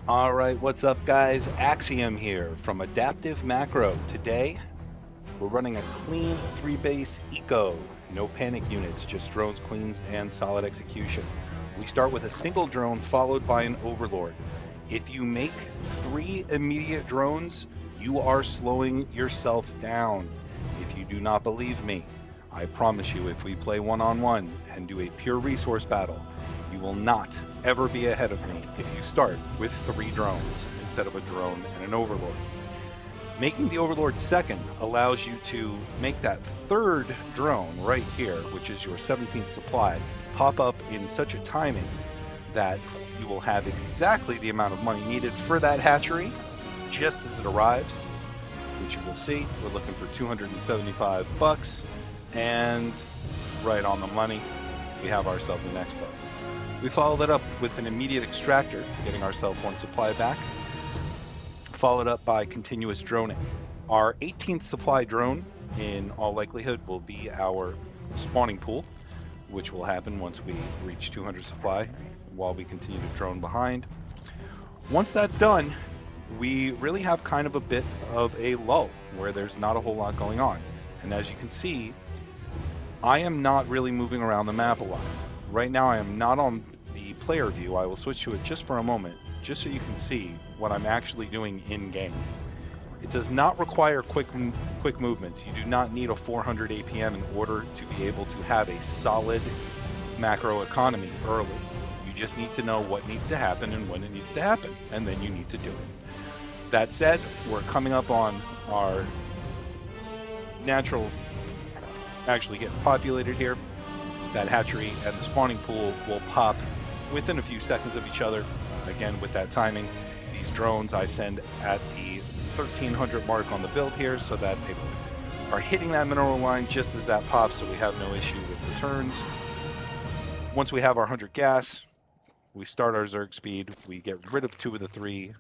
All right, what's up, guys? Axiom here from Adaptive Macro. Today, we're running a clean 3-base eco. No panic units, just drones, queens, and solid execution. We start with a single drone followed by an overlord. If you make 3 immediate drones, you are slowing yourself down. If you do not believe me, I promise you, if we play one-on-one and do a pure resource battle, you will not ever be ahead of me if you start with 3 drones instead of a drone and an overlord. Making the overlord second allows you to make that third drone right here, which is your 17th supply, pop up in such a timing that you will have exactly the amount of money needed for that hatchery just as it arrives, which you will see. We're looking for 275 bucks, and right on the money, we have ourselves an expo. We follow that up with an immediate extractor, getting ourselves 1 supply back, followed up by continuous droning. Our 18th supply drone, in all likelihood, will be our spawning pool, which will happen once we reach 200 supply while we continue to drone behind. Once that's done, we really have kind of a bit of a lull where there's not a whole lot going on. And as you can see, I am not really moving around the map a lot. Right now I am not on the player view. I will switch to it just for a moment, just so you can see what I'm actually doing in game. It does not require quick movements. You do not need a 400 APM in order to be able to have a solid macro economy early. You just need to know what needs to happen and when it needs to happen, and then you need to do it. That said, we're coming up on our natural actually getting populated here. That hatchery and the spawning pool will pop within a few seconds of each other. Again, with that timing, these drones I send at the 1300 mark on the build here so that they are hitting that mineral line just as that pops, so we have no issue with returns. Once we have our 100 gas, we start our Zerg speed. We get rid of 2 of the 3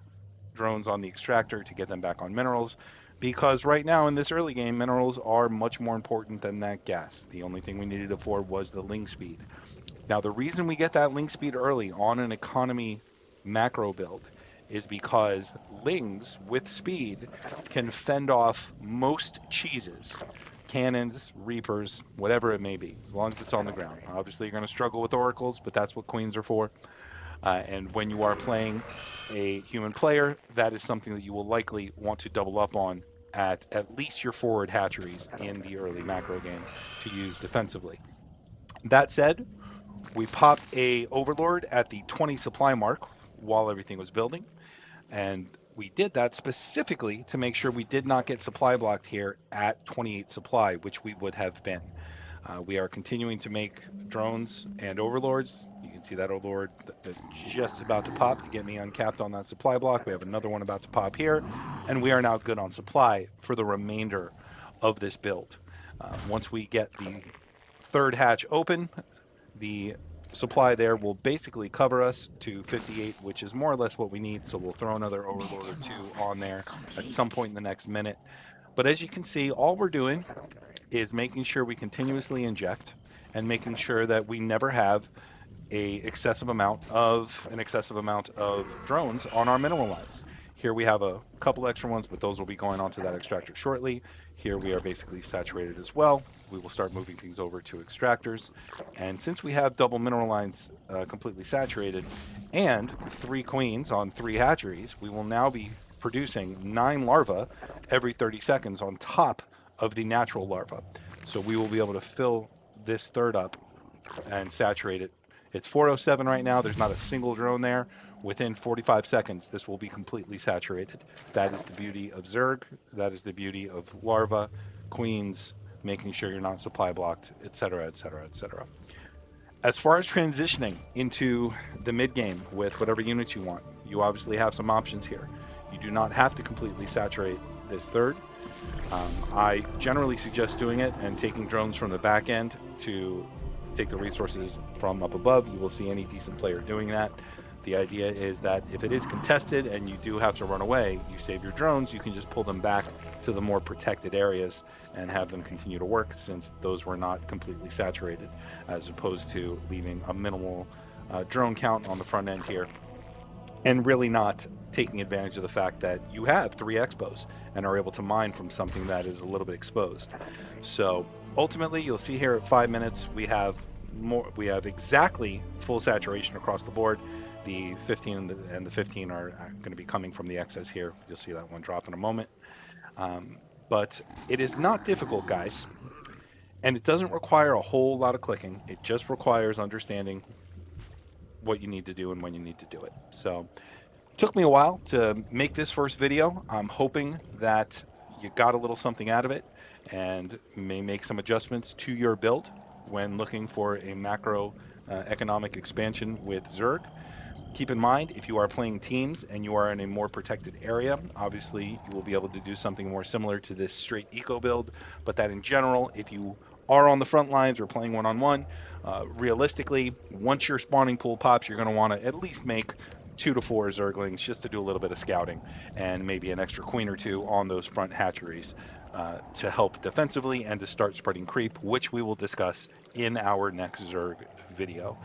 drones on the extractor to get them back on minerals, because right now in this early game, minerals are much more important than that gas. The only thing we needed it for was the link speed. Now, the reason we get that link speed early on an economy macro build is because lings with speed can fend off most cheeses, cannons, reapers, whatever it may be, as long as it's on the ground. Obviously, you're going to struggle with oracles, but that's what queens are for. And when you are playing a human player, that is something that you will likely want to double up on at least your forward hatcheries in the early macro game to use defensively. That said, we popped a overlord at the 20 supply mark while everything was building, and we did that specifically to make sure we did not get supply blocked here at 28 supply, which we would have been. We are continuing to make drones and overlords. You can see that overlord that's just about to pop to get me uncapped on that supply block. We have another one about to pop here, and we are now good on supply for the remainder of this build. Once we get the third hatch open, the supply there will basically cover us to 58, which is more or less what we need. So we'll throw another overlord or 2 on there at some point in the next minute. But as you can see, all we're doing is making sure we continuously inject and making sure that we never have an excessive amount of drones on our mineral lines. Here we have a couple extra ones, but those will be going onto that extractor shortly. Here we are basically saturated as well. We will start moving things over to extractors. And since we have double mineral lines completely saturated and 3 queens on 3 hatcheries, we will now be producing 9 larvae every 30 seconds on top of the natural larva. So we will be able to fill this third up and saturate it. It's 407 right now. There's not a single drone there. Within 45 seconds, this will be completely saturated. That is the beauty of Zerg. That is the beauty of larva, queens, making sure you're not supply blocked, etc., etc., etc. As far as transitioning into the mid game with whatever units you want, you obviously have some options here. You do not have to completely saturate this third. I generally suggest doing it and taking drones from the back end to take the resources from up above. You will see any decent player doing that. The idea is that if it is contested and you do have to run away, you save your drones, you can just pull them back to the more protected areas and have them continue to work, since those were not completely saturated, as opposed to leaving a minimal drone count on the front end here. and really not taking advantage of the fact that you have 3 expos and are able to mine from something that is a little bit exposed. So ultimately, you'll see here at 5 minutes, we have exactly full saturation across the board. The 15 and the 15 are going to be coming from the excess here. You'll see that one drop in a moment. Um, but it is not difficult, guys, and it doesn't require a whole lot of clicking. It just requires understanding what you need to do and when you need to do it. So took me a while to make this first video. I'm hoping that you got a little something out of it and may make some adjustments to your build when looking for a macro economic expansion with Zerg. Keep in mind, if you are playing teams and you are in a more protected area, obviously you will be able to do something more similar to this straight eco build, but that in general, if you are on the front lines or playing one-on-one, realistically, once your spawning pool pops, you're going to want to at least make 2 to 4 Zerglings just to do a little bit of scouting and maybe an extra queen or two on those front hatcheries to help defensively and to start spreading creep, which we will discuss in our next Zerg video.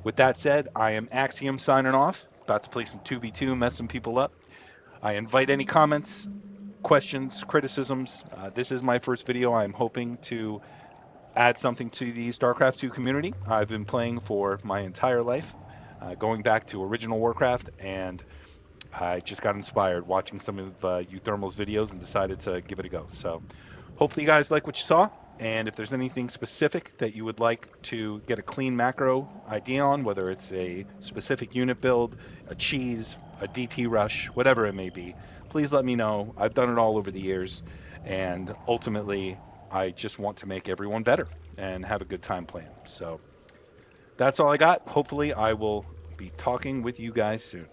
With that said, I am Axiom signing off. About to play some 2v2, mess some people up. I invite any comments, questions, criticisms. This is my first video. I'm hoping to add something to the StarCraft II community. I've been playing for my entire life, going back to original Warcraft, and I just got inspired watching some of Uthermal's videos and decided to give it a go. So hopefully you guys like what you saw. And if there's anything specific that you would like to get a clean macro idea on, whether it's a specific unit build, a cheese, a DT rush, whatever it may be, please let me know. I've done it all over the years. And ultimately, I just want to make everyone better and have a good time playing. So that's all I got. Hopefully, I will be talking with you guys soon.